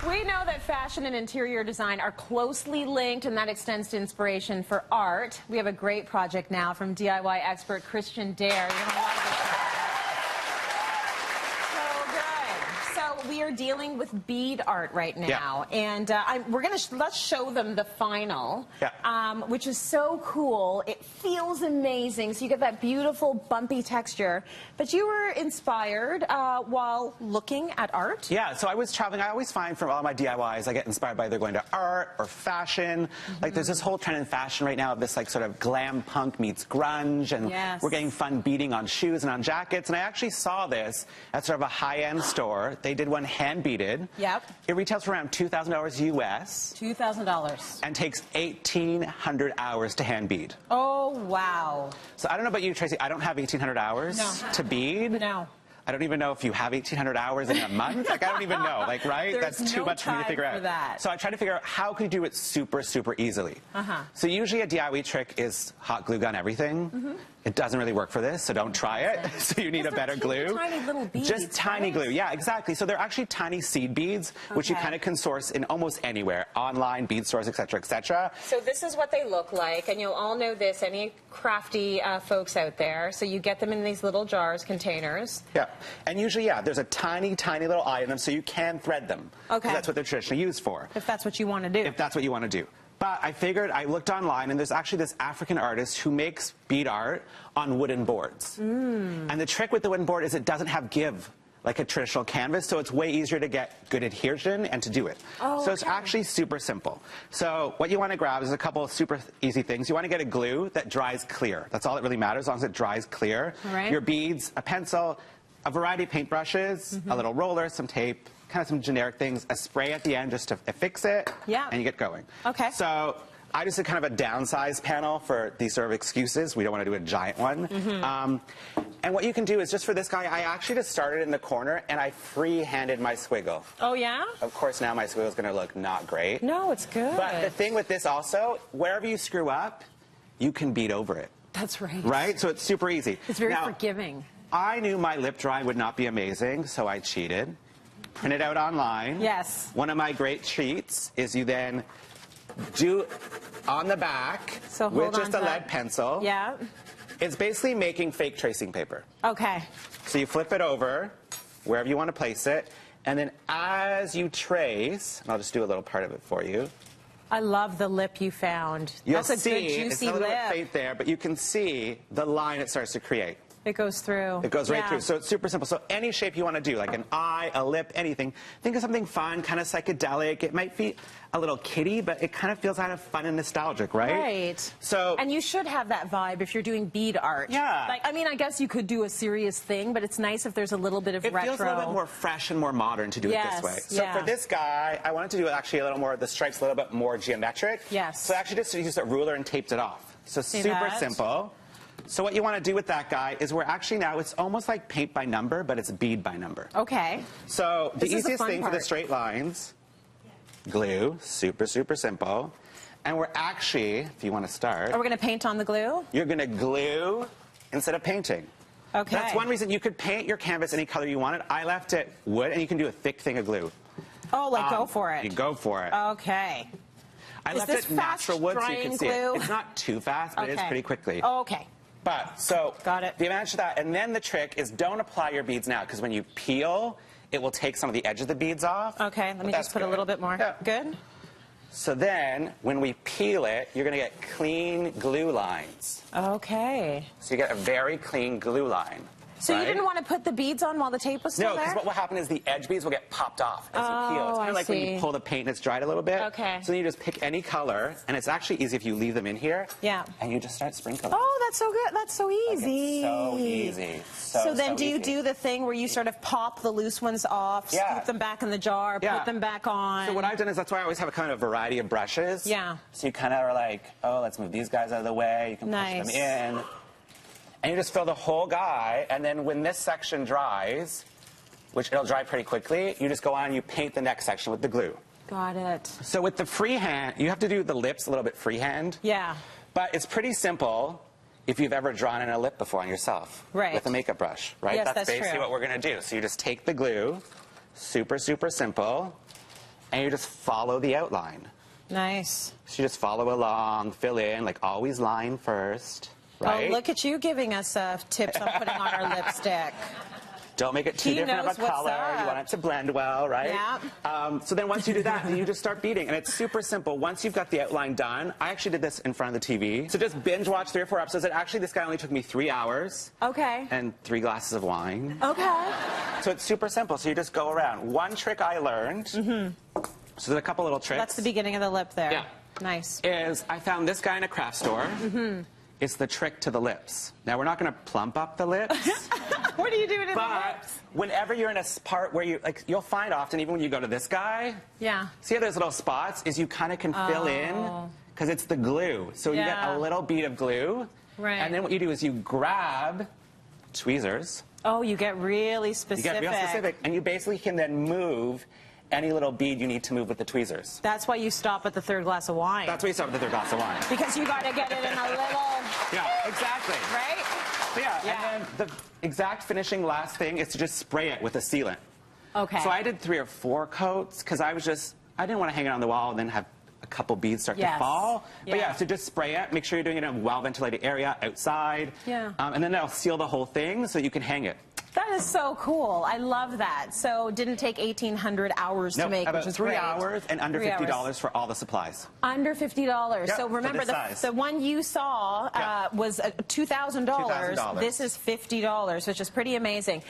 We know that fashion and interior design are closely linked, and that extends to inspiration for art. We have a great project now from DIY expert Christian Dare. You're gonna love this. We are dealing with bead art right now, and let's show them the final, which is so cool. It feels amazing, so you get that beautiful bumpy texture. But you were inspired while looking at art. Yeah, so I was traveling. I always find from all my DIYs, I get inspired by either going to art or fashion. Like there's this whole trend in fashion right now of this like sort of glam punk meets grunge, and we're getting fun beading on shoes and on jackets. And I actually saw this at sort of a high-end store. They did one hand beaded. Yep. It retails for around $2,000 US. $2,000. And takes 1,800 hours to hand bead. Oh, wow. So I don't know about you, Tracy. I don't have 1,800 hours to bead. No. I don't even know if you have 1,800 hours in a month. Like, I don't even know. Like, right? There's That's too much for me to figure out. That. So I try to figure out how can you do it super, super easily. So usually a DIY trick is hot glue gun everything. It doesn't really work for this, so don't try it. So you need a better glue. Tiny little beads. Just tiny glue. Yeah, exactly. So they're actually tiny seed beads, which you kind of can source in almost anywhere, online, bead stores, etc., etc. So this is what they look like, and you'll all know this, any crafty folks out there. So you get them in these little jars, containers. Yeah, and usually, there's a tiny, tiny little eye in them, so you can thread them. Okay. That's what they're traditionally used for. If that's what you want to do. If that's what you want to do. But I figured, I looked online, and there's actually this African artist who makes bead art on wooden boards. And the trick with the wooden board is it doesn't have give like a traditional canvas, so it's way easier to get good adhesion and to do it. So it's actually super simple. So what you want to grab is a couple of super easy things. You want to get a glue that dries clear. That's all that really matters, as long as it dries clear. Your beads, a pencil, a variety of paintbrushes, a little roller, some tape, kind of some generic things, a spray at the end just to affix it, and you get going. So I just did kind of a downsized panel for these sort of excuses. We don't want to do a giant one. And what you can do is, just for this guy, I actually just started in the corner and I free-handed my squiggle. Oh, yeah? Of course, now my squiggle is going to look not great. No, it's good. But the thing with this also, wherever you screw up, you can bead over it. That's right. Right? So it's super easy. It's very forgiving. I knew my lip drawing would not be amazing, so I cheated. Print it out online. Yes. One of my great cheats is you then do on the back with just a lead pencil. Yeah. It's basically making fake tracing paper. Okay. So you flip it over wherever you want to place it, and then as you trace, and I'll just do a little part of it for you. I love the lip you found. You'll That's a see, good, juicy it's a little lip. bit faint there, but you can see the line it starts to create. It goes through. It goes right through. So it's super simple. So any shape you want to do, like an eye, a lip, anything. Think of something fun, kind of psychedelic. It might be a little kiddie, but it kind of feels kind of fun and nostalgic, right? Right. So, and you should have that vibe if you're doing bead art. Yeah. Like, I mean, I guess you could do a serious thing, but it's nice if there's a little bit of retro. It feels a little bit more fresh and more modern to do it this way. So for this guy, I wanted to do actually a little more, the stripes a little bit more geometric. Yes. So I actually just used a ruler and taped it off. So super simple. So what you want to do with that guy is we're actually now, it's almost like paint by number, but it's bead by number. Okay. So the easiest thing for the straight lines, glue, super, super simple. And we're actually, if you want to start. Are we going to paint on the glue? You're going to glue instead of painting. Okay. That's one reason you could paint your canvas any color you wanted. I left it wood, and you can do a thick thing of glue. Oh, like go for it. You go for it. Okay. I left it natural wood so you can see it. It's not too fast, but it is pretty quickly. Oh, okay. But, so, got it. The advantage to that, and then the trick is don't apply your beads now, because when you peel, it will take some of the edge of the beads off. Okay, let me just put a little bit more. Yeah. Good. So then, when we peel it, you're going to get clean glue lines. Okay. So you get a very clean glue line. So you didn't want to put the beads on while the tape was still there? No, because what will happen is the edge beads will get popped off as you peel. It's kind of like when you pull the paint and it's dried a little bit. Okay. So then you just pick any color, and it's actually easy if you leave them in here. Yeah. And you just start sprinkling. Oh, that's so good. That's so easy. So easy. So then do you do the thing where you sort of pop the loose ones off, scoop them back in the jar, put them back on? So what I've done is that's why I always have a kind of variety of brushes. Yeah. So you kind of are like, oh, let's move these guys out of the way. You can push them in. And you just fill the whole guy, and then when this section dries, which it'll dry pretty quickly, you just go on and you paint the next section with the glue. Got it. So with the freehand, you have to do the lips a little bit freehand. Yeah. But it's pretty simple if you've ever drawn in a lip before on yourself. Right. With a makeup brush, right? Yes, that's basically true. what we're going to do. So you just take the glue, super, super simple, and you just follow the outline. Nice. So you just follow along, fill in, like always line first, right? Oh, look at you giving us tips on putting on our lipstick. Don't make it too different of a color. You want it to blend well, right? Yeah. So then once you do that, you just start beading. And it's super simple. Once you've got the outline done, I actually did this in front of the TV. So just binge watch 3 or 4 episodes. And actually, this guy only took me 3 hours. Okay. And 3 glasses of wine. Okay. So it's super simple. So you just go around. One trick I learned, so there's a couple little tricks. That's the beginning of the lip there. Yeah. Nice. Is I found this guy in a craft store. It's the trick to the lips. Now, we're not going to plump up the lips. What are you doing in the But lips? whenever you're in a part where you'll find often, even when you go to this guy, Yeah. see how there's little spots, is you kind of can fill in, because it's the glue. So you get a little bead of glue. Right. And then what you do is you grab tweezers. Oh, you get really You specific. get real specific, and you basically can then move any little bead you need to move with the tweezers. That's why you stop at the 3rd glass of wine. That's why you start with the 3rd glass of wine. Because you got to get it in a little... Yeah, exactly. Right? Yeah, and then the exact finishing last thing is to just spray it with a sealant. Okay. So I did 3 or 4 coats because I didn't want to hang it on the wall and then have a couple beads start to fall. But yeah, so just spray it. Make sure you're doing it in a well-ventilated area outside. Yeah. And then that'll seal the whole thing so you can hang it. That is so cool. I love that. So it didn't take 1,800 hours to make, about which is 3 great. hours and under $50 for all the supplies. Under $50. Yep, so remember, for the one you saw was $2,000. $2,000. This is $50, which is pretty amazing.